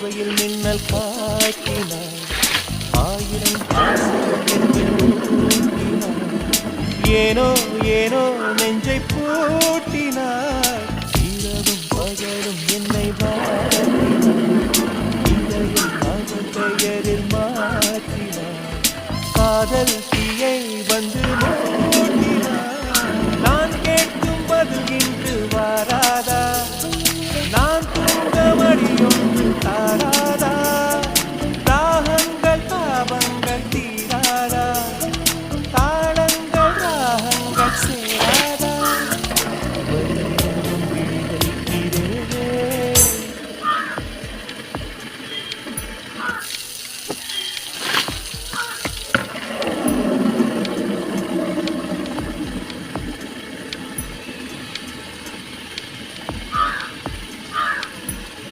பார்வையில் மின்னல் காட்டினாய் ஆயிரம் ஆசைகள் என்னில் ஊட்டினாய் ஏனோ ஏனோ நெஞ்சை பூட்டினாய் இரவும் பகலும் என்னை வாட்டினாய் இதயம் அவன் பெயரில் மாற்றினாய் காதல்